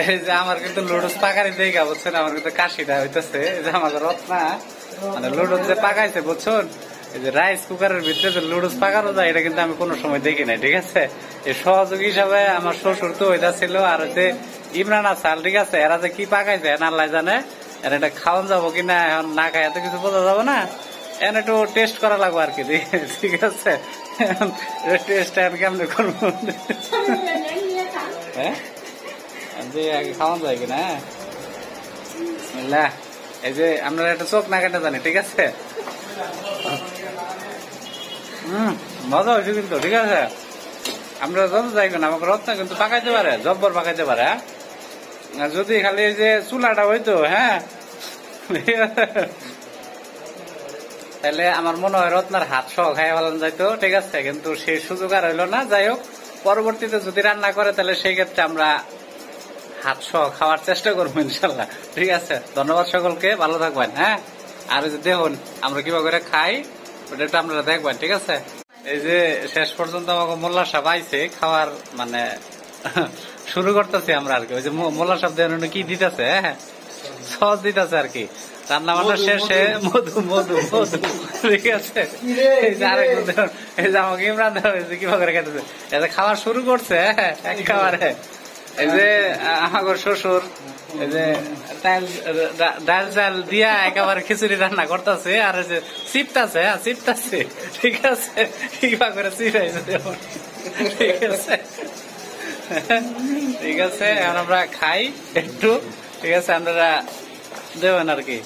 এই যে আমার কিন্তু লুডুস পাকারি দেখা বুঝছেন, আমার কিন্তু কাশিটা হইতেছে। এই যে আমাদের রত্না মানে লুডুস যে পাকাইছে বুঝছেন, এই যে রাইস কুকারের ভিতরে যে লুডুস পাকানো যায় এটা কিন্তু আমি কোনো সময় দেখি নাই। ঠিক আছে, এই সহযোগী হিসাবে আমার শ্বশুর তো ওইটা ছিল, আর হচ্ছে ইমরান আসাল। ঠিক আছে, এরা যে কি পাকাইছে আল্লাহ জানে। এর এটা খাওয়ান যাবো কিনা এখন না খাই এত কিছু বোঝা যাবো না, এখন একটু টেস্ট করা লাগবে আর কি। ঠিক আছে, টেস্ট এখন কেমন করবো হ্যাঁ, যে আগে খাওয়ান যায় কিনা। এই যে আমরা একটা চোখ না কেটে জানি। ঠিক আছে, মজা হয়েছে কিন্তু। ঠিক আছে, আমরা যত যাই না আমাকে রত্না কিন্তু পাকাইতে পারে, জব্বর পাকাইতে পারে। যদি খালি এই যে চুলাটা হইতো, হ্যাঁ, তাহলে আমার মনে হয় রত্নার হাত সহ খাই ফেলানো যাইতো। ঠিক আছে, কিন্তু সেই সুযোগ আর হইলো না। যাই হোক, পরবর্তীতে যদি রান্না করে তাহলে সেই ক্ষেত্রে আমরা হাত সহ খাওয়ার চেষ্টা করবো ইনশাল্লাহ। ঠিক আছে, ধন্যবাদ সকলকে, ভালো থাকবেন। হ্যাঁ, আর যে দেখুন আমরা কিভাবে করে খাই ওটা আপনারা দেখবেন। ঠিক আছে, এই যে শেষ পর্যন্ত আমাকে মোল্লা সাহেব আইছে খাওয়ার মানে শুরু করতেছি আমরা আর কি। ওই যে মোল্লা সাহেব দেন কি দিতেছে, হ্যাঁ, সহজ দিতেছে আর কি। রান্না বান্না শেষে মধু মধু মধু। ঠিক আছে, এই যে আরেক এই যে আমাকে ইমরান কিভাবে করে খেতেছে, এই যে খাওয়া শুরু করছে এক খাবারে। এই যে আমার শ্বশুর এই যে ডাল চাল দিয়া একেবারে খিচুড়ি রান্না করতেছে, আর এই যে চিপটাছে, হ্যাঁ চিপটাছে। ঠিক আছে, কিবা করে চিপাইছে। ঠিক আছে, ঠিক আছে, এখন আমরা খাই একটু। ঠিক আছে, আপনারা দেবেন আর কি।